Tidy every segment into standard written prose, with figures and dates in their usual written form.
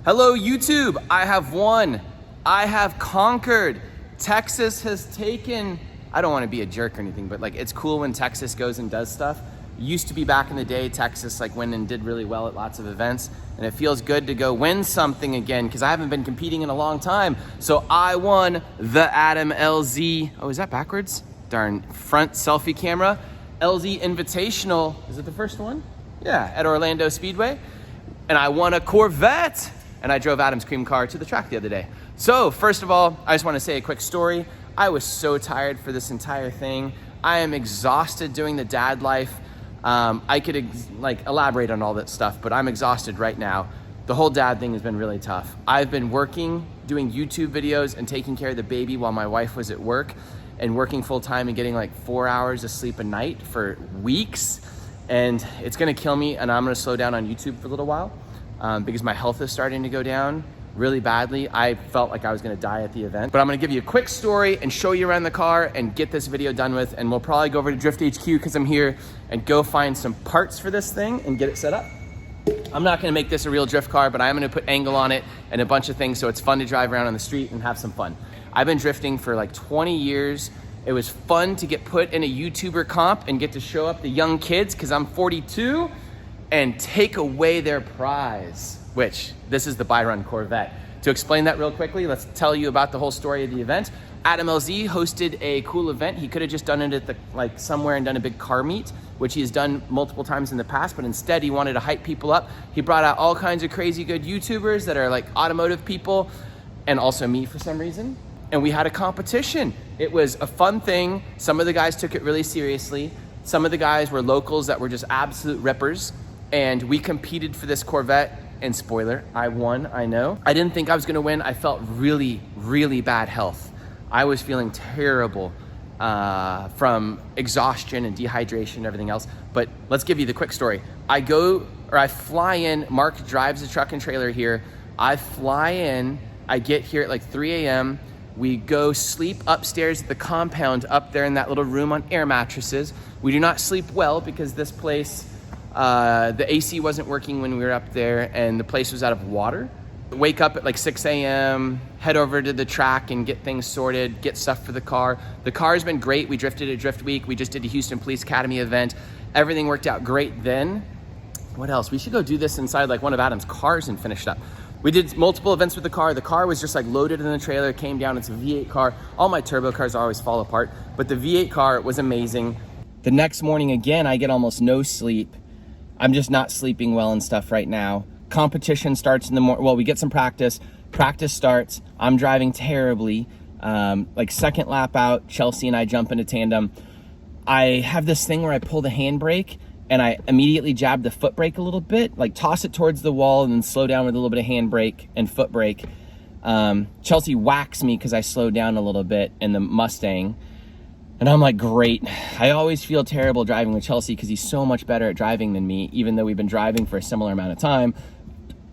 Hello, YouTube. I have won. I have conquered. Texas has taken, I don't want to be a jerk or anything, but like, it's cool when Texas goes and does stuff. Used to be back in the day, Texas like went and did really well at lots of events, and it feels good to go win something again because I haven't been competing in a long time. So I won the Adam LZ, oh, is that backwards? Darn, front selfie camera. LZ Invitational, is it the first one? Yeah, at Orlando Speedway. And I won a Corvette. And I drove Adam's cream car to the track the other day. So first of all, I just want to say a quick story. I was so tired for this entire thing. I am exhausted doing the dad life. I could elaborate on all that stuff, but I'm exhausted right now. The whole dad thing has been really tough. I've been working, doing YouTube videos and taking care of the baby while my wife was at work and working full time and getting like 4 hours of sleep a night for weeks. And it's gonna kill me, and I'm gonna slow down on YouTube for a little while. Because my health is starting to go down really badly. I felt like I was gonna die at the event. But I'm gonna give you a quick story and show you around the car and get this video done with, and we'll probably go over to Drift HQ because I'm here, and go find some parts for this thing and get it set up. I'm not gonna make this a real drift car, but I'm gonna put angle on it and a bunch of things so it's fun to drive around on the street and have some fun. I've been drifting for like 20 years. It was fun to get put in a YouTuber comp and get to show up the young kids because I'm 42. And take away their prize, which this is the Byron Corvette. To explain that real quickly, let's tell you about the whole story of the event. Adam LZ hosted a cool event. He could have just done it at somewhere and done a big car meet, which he has done multiple times in the past, but instead he wanted to hype people up. He brought out all kinds of crazy good YouTubers that are like automotive people, and also me for some reason. And we had a competition. It was a fun thing. Some of the guys took it really seriously. Some of the guys were locals that were just absolute rippers. And we competed for this Corvette, and spoiler, I won, I know. I didn't think I was gonna win. I felt really, really bad health. I was feeling terrible from exhaustion and dehydration and everything else. But let's give you the quick story. I fly in, Mark drives the truck and trailer here. I fly in, I get here at like 3 a.m. We go sleep upstairs at the compound up there in that little room on air mattresses. We do not sleep well because this place, the AC wasn't working when we were up there, and the place was out of water. Wake up at like 6 a.m., head over to the track and get things sorted, get stuff for the car. The car's been great. We drifted at Drift Week. We just did a Houston Police Academy event. Everything worked out great then. What else? We should go do this inside like one of Adam's cars and finish it up. We did multiple events with the car. The car was just like loaded in the trailer, came down. It's a V8 car. All my turbo cars always fall apart, but the V8 car was amazing. The next morning, again, I get almost no sleep. I'm just not sleeping well and stuff right now. Competition starts in the morning. Well, we get some practice. Practice starts. I'm driving terribly. Like second lap out, Chelsea and I jump into tandem. I have this thing where I pull the handbrake and I immediately jab the foot brake a little bit, like toss it towards the wall and then slow down with a little bit of handbrake and foot brake. Chelsea whacks me because I slowed down a little bit in the Mustang. And I'm like, great. I always feel terrible driving with Chelsea because he's so much better at driving than me, even though we've been driving for a similar amount of time.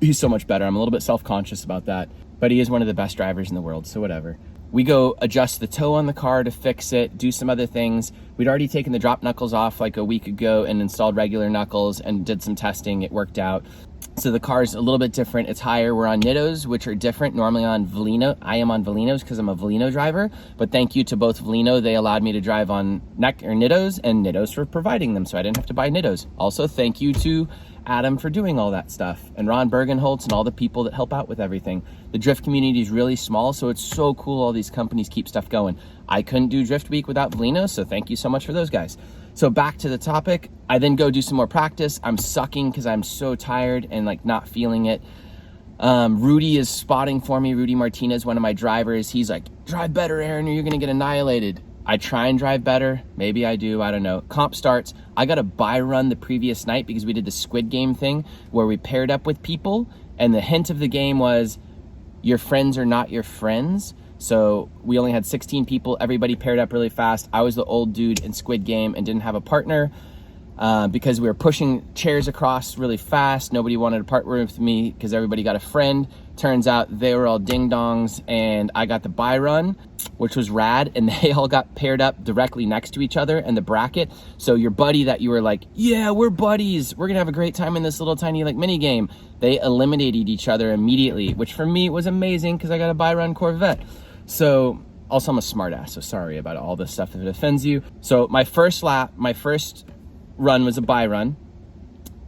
He's so much better. I'm a little bit self-conscious about that, but he is one of the best drivers in the world, so whatever. We go adjust the toe on the car to fix it, do some other things. We'd already taken the drop knuckles off like a week ago and installed regular knuckles and did some testing. It worked out. So the car's a little bit different. It's higher. We're on Nittos, which are different. Normally on Velino. I am on Velinos because I'm a Velino driver, but thank you to both Velino. They allowed me to drive on Nittos, and Nittos for providing them, so I didn't have to buy Nittos. Also, thank you to Adam for doing all that stuff, and Ron Bergenholtz and all the people that help out with everything. The drift community is really small, so it's so cool all these companies keep stuff going. I couldn't do Drift Week without Velino, so thank you so much for those guys. So back to the topic, I then go do some more practice. I'm sucking because I'm so tired and like not feeling it. Rudy is spotting for me. Rudy Martinez, one of my drivers. He's like, drive better, Aaron, or you're gonna get annihilated. I try and drive better. Maybe I do, I don't know. Comp starts. I got a buy run the previous night because we did the Squid Game thing where we paired up with people, and the hint of the game was your friends are not your friends. So we only had 16 people. Everybody paired up really fast. I was the old dude in Squid Game and didn't have a partner. because we were pushing chairs across really fast. Nobody wanted to partner with me because everybody got a friend. Turns out they were all ding-dongs, and I got the buy run, which was rad, and they all got paired up directly next to each other in the bracket. So your buddy that you were like, yeah, we're buddies, we're gonna have a great time in this little tiny like mini game, they eliminated each other immediately, which for me was amazing because I got a buy run Corvette. So also I'm a smart ass, so sorry about all this stuff if it offends you. So my first run was a buy run.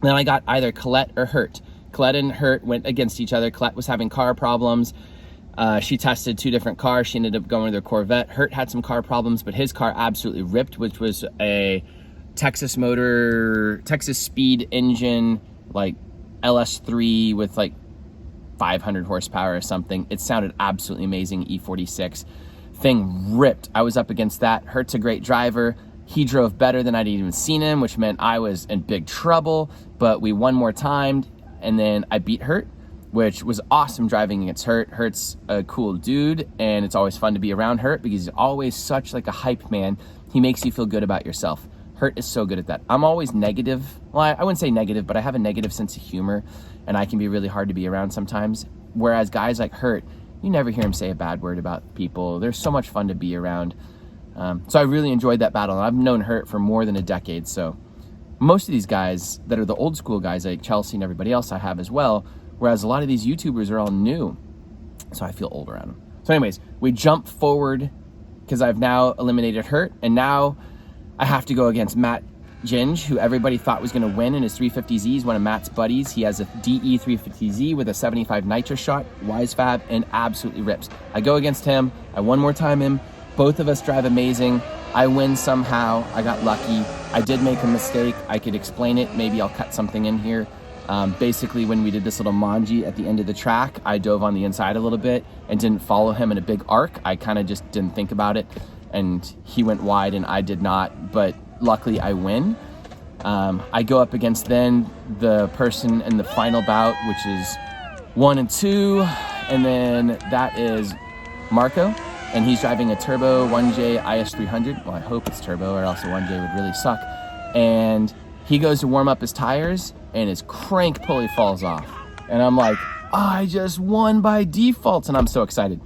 Then I got either Colette or Hert. Colette and Hert went against each other. Colette was having car problems. She tested 2 different cars. She ended up going with her Corvette. Hert had some car problems, but his car absolutely ripped, which was a Texas speed engine, like LS3 with like 500 horsepower or something. It sounded absolutely amazing, E46. Thing ripped. I was up against that. Hert's a great driver. He drove better than I'd even seen him, which meant I was in big trouble, but we won more time, and then I beat Hert, which was awesome driving against Hert. Hert's a cool dude, and it's always fun to be around Hert because he's always such like a hype man. He makes you feel good about yourself. Hert is so good at that. I'm always negative. Well, I wouldn't say negative, but I have a negative sense of humor, and I can be really hard to be around sometimes. Whereas guys like Hert, you never hear him say a bad word about people. They're so much fun to be around. So I really enjoyed that battle, and I've known Hert for more than a decade. So most of these guys that are the old school guys like Chelsea and everybody else I have as well, whereas a lot of these YouTubers are all new. So I feel old around them. So anyways, we jump forward because I've now eliminated Hert, and now I have to go against Matt Ginge, who everybody thought was going to win in his 350Z. He's one of Matt's buddies. He has a DE 350Z with a 75 nitrous shot, wise fab, and absolutely rips. I go against him. I one more time him. Both of us drive amazing. I win somehow. I got lucky. I did make a mistake. I could explain it. Maybe I'll cut something in here. Basically, when we did this little manji at the end of the track, I dove on the inside a little bit and didn't follow him in a big arc. I kind of just didn't think about it, and he went wide and I did not, but luckily I win. I go up against then the person in the final bout, which is 1 and 2, and then that is Marco. And he's driving a turbo 1J IS300. Well, I hope it's turbo, or else a 1J would really suck. And he goes to warm up his tires, and his crank pulley falls off. And I'm like, I just won by default, and I'm so excited.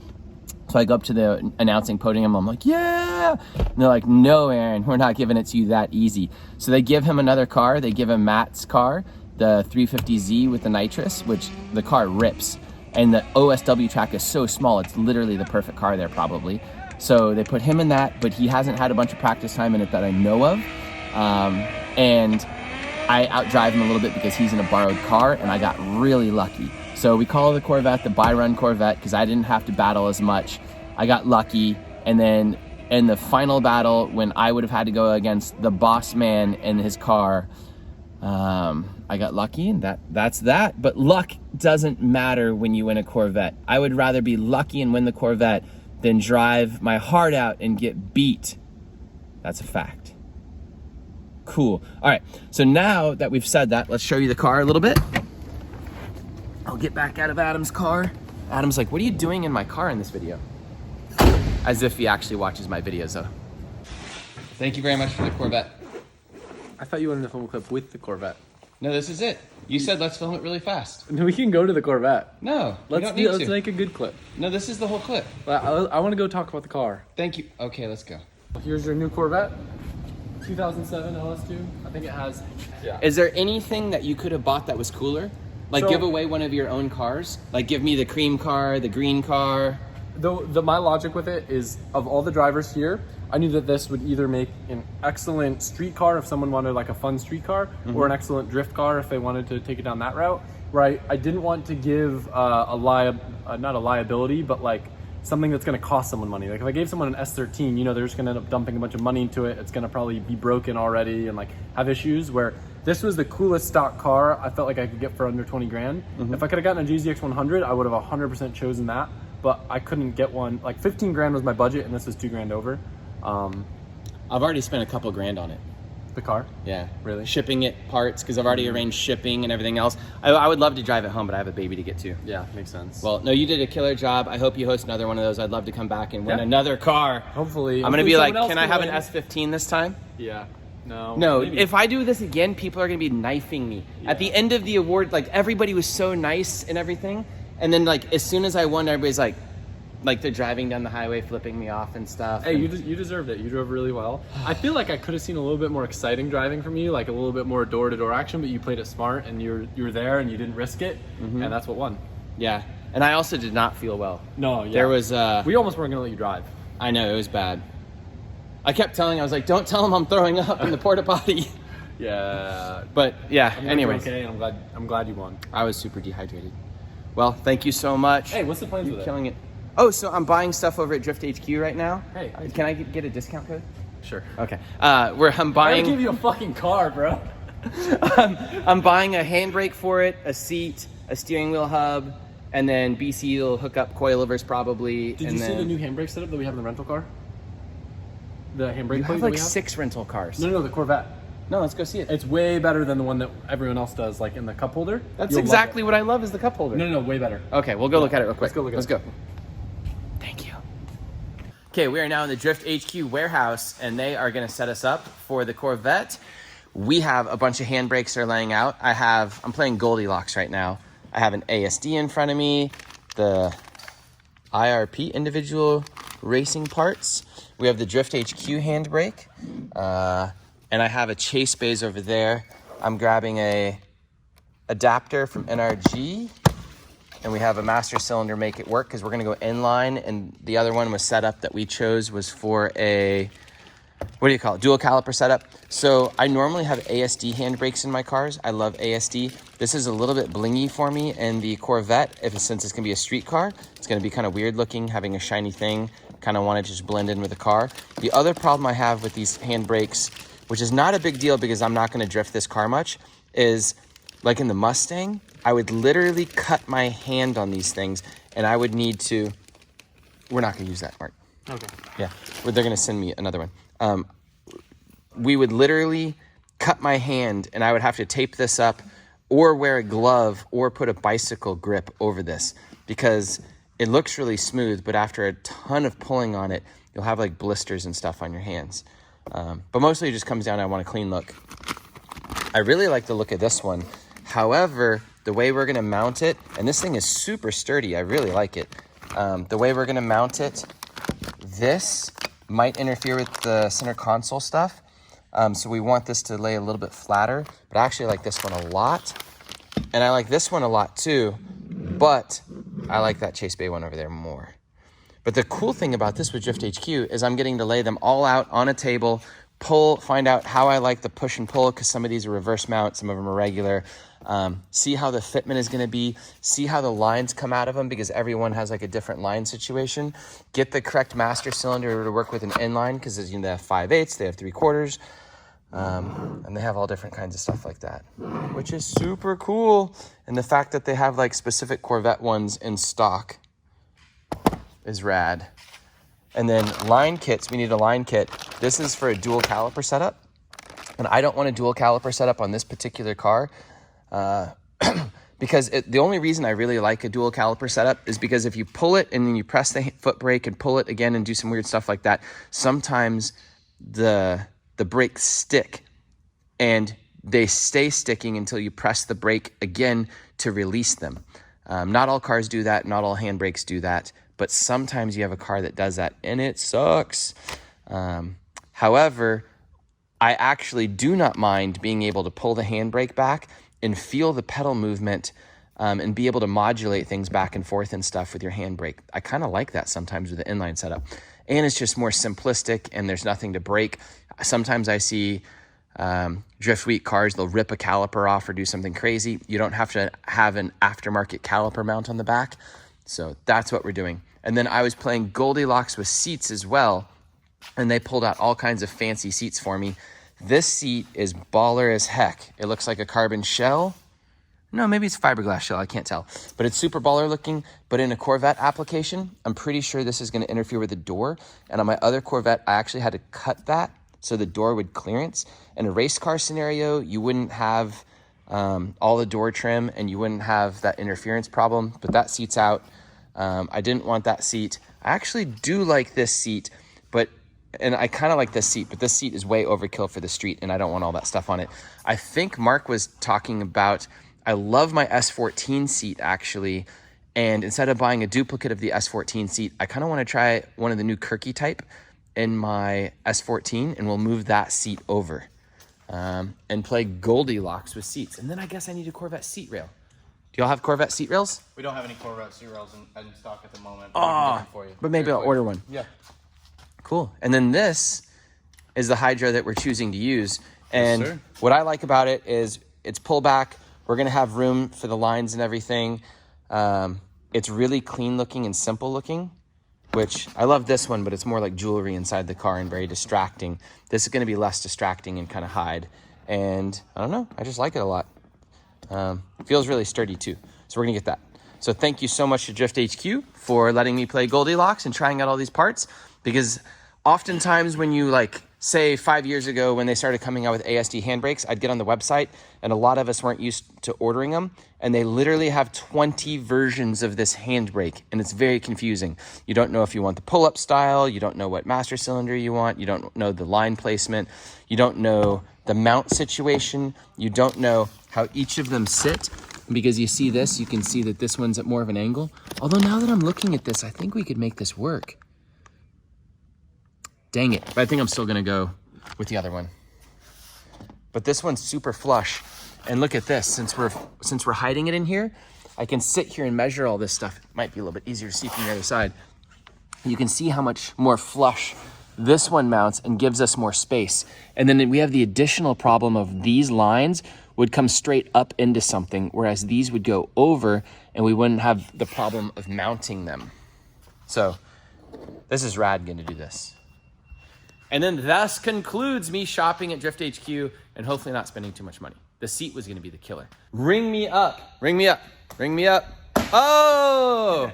So I go up to the announcing podium. I'm like, yeah! And they're like, no, Aaron, we're not giving it to you that easy. So they give him another car. They give him Matt's car, the 350Z with the nitrous, which the car rips. And the OSW track is so small, it's literally the perfect car there probably. So they put him in that, but he hasn't had a bunch of practice time in it that I know of. And I outdrive him a little bit because he's in a borrowed car, and I got really lucky. So we call the Corvette the buy-run Corvette because I didn't have to battle as much. I got lucky, and then in the final battle, when I would have had to go against the boss man in his car, I got lucky, and that's that. But luck doesn't matter when you win a Corvette. I would rather be lucky and win the Corvette than drive my heart out and get beat. That's a fact. Cool. All right, so now that we've said that, let's show you the car a little bit. I'll get back out of Adam's car. Adam's like, what are you doing in my car in this video? As if he actually watches my videos, though. Thank you very much for the Corvette. I thought you wanted to film a clip with the Corvette. No, this is it. You said let's film it really fast. We can go to the Corvette. No, let's make a good clip. No, this is the whole clip. I want to go talk about the car. Thank you. Okay, let's go. Here's your new Corvette. 2007 LS2. I think it has. Yeah. Is there anything that you could have bought that was cooler? Like give away one of your own cars? Like give me the cream car, the green car. My logic with it is, of all the drivers here, I knew that this would either make an excellent street car if someone wanted like a fun street car, or an excellent drift car if they wanted to take it down that route. Right? I didn't want to give not a liability, but like something that's going to cost someone money. Like if I gave someone an S13, you know, they're just going to end up dumping a bunch of money into it. It's going to probably be broken already and like have issues. Where this was the coolest stock car I felt like I could get for under 20 grand. If I could have gotten a GZX 100, I would have 100% chosen that. But I couldn't get one. Like 15 grand was my budget, and this is 2 grand over. I've already spent a couple grand on it. The car? Yeah. Really? Shipping it, parts, because I've already arranged shipping and everything else. I would love to drive it home, but I have a baby to get to. Yeah, makes sense. Well, no, you did a killer job. I hope you host another one of those. I'd love to come back and win another car. Hopefully. I'm going to be like, can I have an S15 this time? Yeah. No, maybe. if I do this again, people are gonna be knifing me. Yeah. At the end of the award, like everybody was so nice and everything, and then like as soon as I won, everybody's like they're driving down the highway, flipping me off and stuff. Hey, you deserved it. You drove really well. I feel like I could have seen a little bit more exciting driving from you, like a little bit more door-to-door action, but you played it smart and you were there and you didn't risk it, and that's what won. Yeah, and I also did not feel well. No, yeah. There was we almost weren't gonna let you drive. I know, it was bad. I kept telling, I was like, don't tell him I'm throwing up in the porta potty. Yeah. But yeah, I mean, anyways. Okay, and I'm glad you won. I was super dehydrated. Well, thank you so much. Hey, what's the plans You're with killing it. Oh, so I'm buying stuff over at Drift HQ right now. Hey. Can I get a discount code? Sure. Okay. I'm buying. I give you a fucking car, bro. I'm buying a handbrake for it, a seat, a steering wheel hub, and then BC will hook up coilovers probably. Did you see the new handbrake setup that we have in the rental car? The handbrake You plate have that like we have? 6 rental cars. No, the Corvette. No, let's go see it. It's way better than the one that everyone else does, like in the cup holder. That's You'll love exactly it. what I love is the cup holder. No, way better. Okay, we'll go look at it real quick. Let's go. Thank you. Okay, we are now in the Drift HQ warehouse, and they are going to set us up for the Corvette. We have a bunch of handbrakes they're laying out. I'm playing Goldilocks right now. I have an ASD in front of me, the IRP, individual racing parts. We have the Drift HQ handbrake, and I have a chase bays over there. I'm grabbing a adapter from NRG, and we have a master cylinder make it work because we're gonna go inline, and the other one was set up that we chose was for a, what do you call it, dual caliper setup. So I normally have ASD handbrakes in my cars. I love ASD. This is a little bit blingy for me, and the Corvette, since it's gonna be a street car, it's gonna be kind of weird looking, having a shiny thing. Kind of want to just blend in with the car. The other problem I have with these handbrakes, which is not a big deal because I'm not going to drift this car much, is like in the Mustang, I would literally cut my hand on these things, and I would need to, we're not going to use that, Mark. Okay. Yeah, they're going to send me another one. We would literally cut my hand, and I would have to tape this up or wear a glove or put a bicycle grip over this because it looks really smooth, but after a ton of pulling on it, you'll have like blisters and stuff on your hands. But mostly it just comes down to I want a clean look. I really like the look of this one. However, the way we're gonna mount it, and this thing is super sturdy, I really like it. The way we're gonna mount it, this might interfere with the center console stuff. So we want this to lay a little bit flatter, but I actually like this one a lot. And I like this one a lot too, but I like that Chase Bay one over there more. But the cool thing about this with Drift HQ is I'm getting to lay them all out on a table, find out how I like the push and pull, because some of these are reverse mount, some of them are regular. See how the fitment is gonna be, see how the lines come out of them, because everyone has like a different line situation. Get the correct master cylinder to work with an inline, because they have 5/8, they have 3/4. And they have all different kinds of stuff like that, which is super cool. And the fact that they have like specific Corvette ones in stock is rad. And then line kits, we need a line kit. This is for a dual caliper setup. And I don't want a dual caliper setup on this particular car because the only reason I really like a dual caliper setup is because if you pull it and then you press the foot brake and pull it again and do some weird stuff like that, sometimes the brakes stick and they stay sticking until you press the brake again to release them. Not all cars do that. Not all handbrakes do that. But sometimes you have a car that does that and it sucks. However, I actually do not mind being able to pull the handbrake back and feel the pedal movement and be able to modulate things back and forth and stuff with your handbrake. I kind of like that sometimes with the inline setup. And it's just more simplistic and there's nothing to break. Sometimes I see Drift Week cars, they'll rip a caliper off or do something crazy. You don't have to have an aftermarket caliper mount on the back. So that's what we're doing. And then I was playing Goldilocks with seats as well. And they pulled out all kinds of fancy seats for me. This seat is baller as heck. It looks like a carbon shell. No, maybe it's fiberglass shell, I can't tell. But it's super baller looking. But in a Corvette application, I'm pretty sure this is gonna interfere with the door. And on my other Corvette, I actually had to cut that so the door would clearance. In a race car scenario, you wouldn't have all the door trim and you wouldn't have that interference problem, but that seat's out. I didn't want that seat. I actually do like this seat, but and I kind of like this seat, but this seat is way overkill for the street, and I don't want all that stuff on it. I think Mark was talking about, I love my S14 seat actually, and instead of buying a duplicate of the S14 seat, I kind of want to try one of the new Kirky type in my S14, and we'll move that seat over and play Goldilocks with seats. And then I guess I need a Corvette seat rail. Do y'all have Corvette seat rails? We don't have any Corvette seat rails in stock at the moment. But we can get them for you. But maybe I'll order one. Yeah. Cool. And then this is the hydro that we're choosing to use. And sir. what I like about it is it's pullback. We're going to have room for the lines and everything. It's really clean looking and simple looking, which I love this one, but it's more like jewelry inside the car and very distracting. This is going to be less distracting and kind of hide. And I don't know, I just like it a lot. Feels really sturdy too. So we're going to get that. So thank you so much to Drift HQ for letting me play Goldilocks and trying out all these parts, because oftentimes when you like, say 5 years ago when they started coming out with ASD handbrakes, I'd get on the website and a lot of us weren't used to ordering them, and they literally have 20 versions of this handbrake, and it's very confusing. You don't know if you want the pull-up style, you don't know what master cylinder you want, you don't know the line placement, you don't know the mount situation, you don't know how each of them sit. Because you see this, you can see that this one's at more of an angle. Although now that I'm looking at this, I think we could make this work. Dang it, but I think I'm still gonna go with the other one. But this one's super flush. And look at this, since we're hiding it in here, I can sit here and measure all this stuff. It might be a little bit easier to see from the other side. You can see how much more flush this one mounts and gives us more space. And then we have the additional problem of these lines would come straight up into something, whereas these would go over and we wouldn't have the problem of mounting them. So this is rad, gonna do this. And then thus concludes me shopping at Drift HQ and hopefully not spending too much money. The seat was gonna be the killer. Ring me up, ring me up, ring me up. Oh!